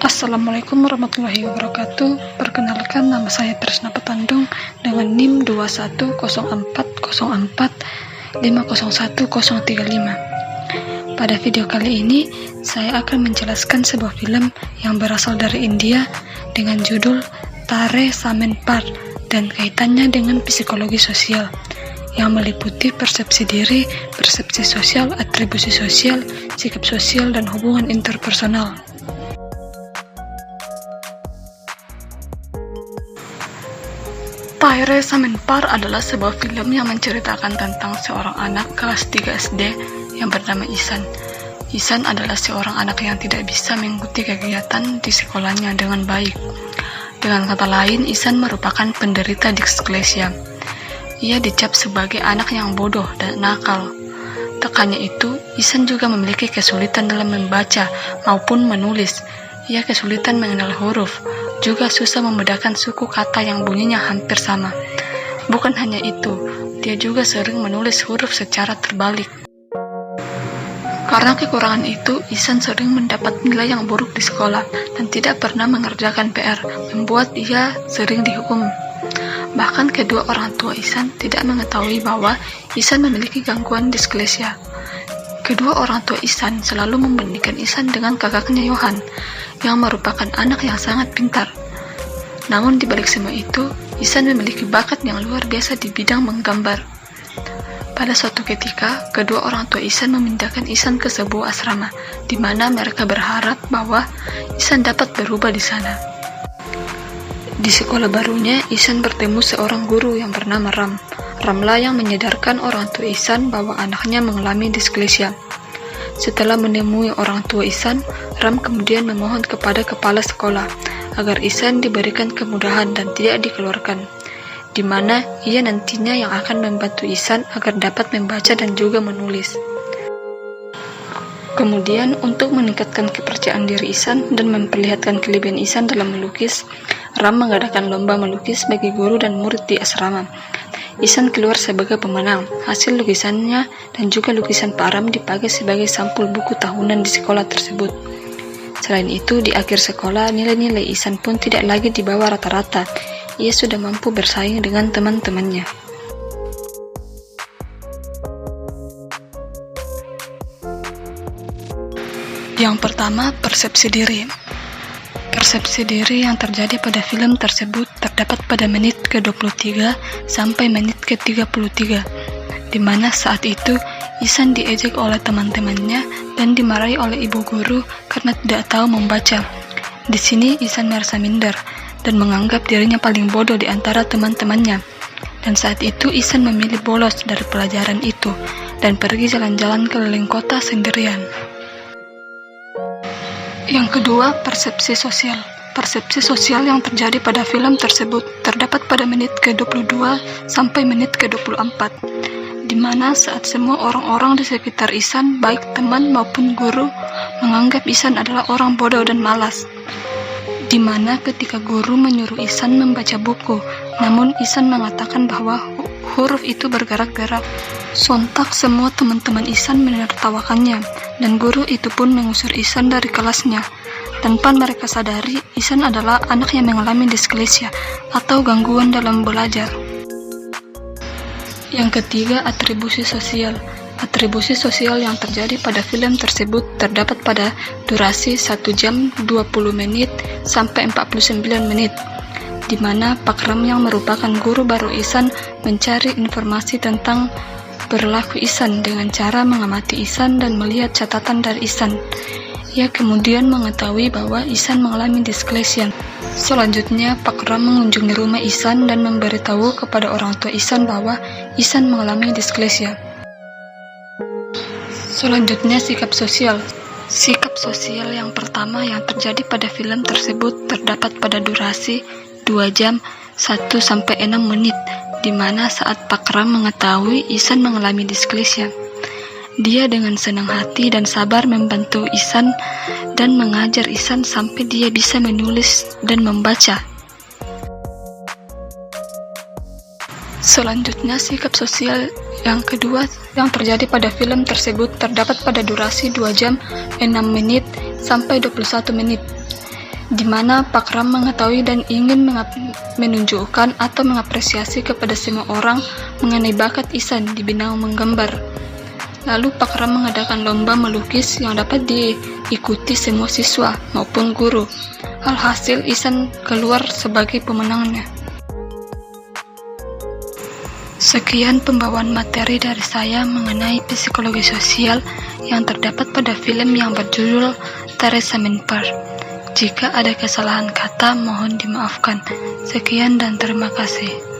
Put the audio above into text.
Assalamualaikum warahmatullahi wabarakatuh. Perkenalkan, nama saya Tresna Petandung dengan NIM 2104404501035. Pada video kali ini, saya akan menjelaskan sebuah film yang berasal dari India dengan judul Tare Samen Par dan kaitannya dengan psikologi sosial yang meliputi persepsi diri, persepsi sosial, atribusi sosial, sikap sosial, dan hubungan interpersonal. Tare Samen Par adalah sebuah film yang menceritakan tentang seorang anak kelas 3 SD yang bernama Isan. Isan adalah seorang anak yang tidak bisa mengikuti kegiatan di sekolahnya dengan baik. Dengan kata lain, Isan merupakan penderita disleksia. Ia dicap sebagai anak yang bodoh dan nakal. Tekannya itu, Isan juga memiliki kesulitan dalam membaca maupun menulis. Ia kesulitan mengenal huruf, juga susah membedakan suku kata yang bunyinya hampir sama. Bukan hanya itu, dia juga sering menulis huruf secara terbalik. Karena kekurangan itu, Isan sering mendapat nilai yang buruk di sekolah dan tidak pernah mengerjakan PR, membuat ia sering dihukum. Bahkan kedua orang tua Isan tidak mengetahui bahwa Isan memiliki gangguan disleksia. Kedua orang tua Isan selalu membandingkan Isan dengan kakaknya Johan, yang merupakan anak yang sangat pintar. Namun di balik semua itu, Isan memiliki bakat yang luar biasa di bidang menggambar. Pada suatu ketika, kedua orang tua Isan memindahkan Isan ke sebuah asrama, di mana mereka berharap bahwa Isan dapat berubah di sana. Di sekolah barunya, Isan bertemu seorang guru yang bernama Ram. Ramlah yang menyadarkan orang tua Isan bahwa anaknya mengalami disleksia. Setelah menemui orang tua Isan, Ram kemudian memohon kepada kepala sekolah agar Isan diberikan kemudahan dan tidak dikeluarkan, di mana ia nantinya yang akan membantu Isan agar dapat membaca dan juga menulis. Kemudian, untuk meningkatkan kepercayaan diri Isan dan memperlihatkan kelebihan Isan dalam melukis, Ram mengadakan lomba melukis bagi guru dan murid di asrama. Isan keluar sebagai pemenang. Hasil lukisannya dan juga lukisan Pak Ram dipakai sebagai sampul buku tahunan di sekolah tersebut. Selain itu, di akhir sekolah, nilai-nilai Isan pun tidak lagi di bawah rata-rata. Ia sudah mampu bersaing dengan teman-temannya. Yang pertama, persepsi diri. Persepsi diri yang terjadi pada film tersebut terdapat pada menit ke-23 sampai menit ke-33, di mana saat itu Isan diejek oleh teman-temannya dan dimarahi oleh ibu guru karena tidak tahu membaca. Di sini Isan merasa minder dan menganggap dirinya paling bodoh di antara teman-temannya. Dan saat itu Isan memilih bolos dari pelajaran itu dan pergi jalan-jalan keliling kota sendirian. Yang kedua, persepsi sosial. Persepsi sosial yang terjadi pada film tersebut terdapat pada menit ke-22 sampai menit ke-24, di mana saat semua orang-orang di sekitar Isan, baik teman maupun guru, menganggap Isan adalah orang bodoh dan malas. Di mana ketika guru menyuruh Isan membaca buku, namun Isan mengatakan bahwa huruf itu bergerak-gerak. Sontak semua teman-teman Isan menertawakannya, dan guru itu pun mengusir Isan dari kelasnya. Tanpa mereka sadari, Isan adalah anak yang mengalami disleksia atau gangguan dalam belajar. Yang ketiga, atribusi sosial. Atribusi sosial yang terjadi pada film tersebut terdapat pada durasi 1 jam 20 menit sampai 49 menit, di mana Pak Ram yang merupakan guru baru Isan mencari informasi tentang perilaku Isan dengan cara mengamati Isan dan melihat catatan dari Isan. Ia kemudian mengetahui bahwa Isan mengalami disleksia. Selanjutnya, Pak Ram mengunjungi rumah Isan dan memberitahu kepada orang tua Isan bahwa Isan mengalami disleksia. Selanjutnya, sikap sosial. Sikap sosial yang pertama yang terjadi pada film tersebut terdapat pada durasi 2 jam 1-6 menit, di mana saat Pak Ram mengetahui Isan mengalami disleksia, dia dengan senang hati dan sabar membantu Isan dan mengajar Isan sampai dia bisa menulis dan membaca. Selanjutnya, sikap sosial yang kedua yang terjadi pada film tersebut terdapat pada durasi 2 jam 6 menit sampai 21 menit, di mana Pak Ram mengetahui dan ingin menunjukkan atau mengapresiasi kepada semua orang mengenai bakat Ihsan di bidang menggambar. Lalu Pak Ram mengadakan lomba melukis yang dapat diikuti semua siswa maupun guru. Alhasil Ihsan keluar sebagai pemenangnya. Sekian pembawaan materi dari saya mengenai psikologi sosial yang terdapat pada film yang berjudul Teresa Menper. Jika ada kesalahan kata, mohon dimaafkan. Sekian dan terima kasih.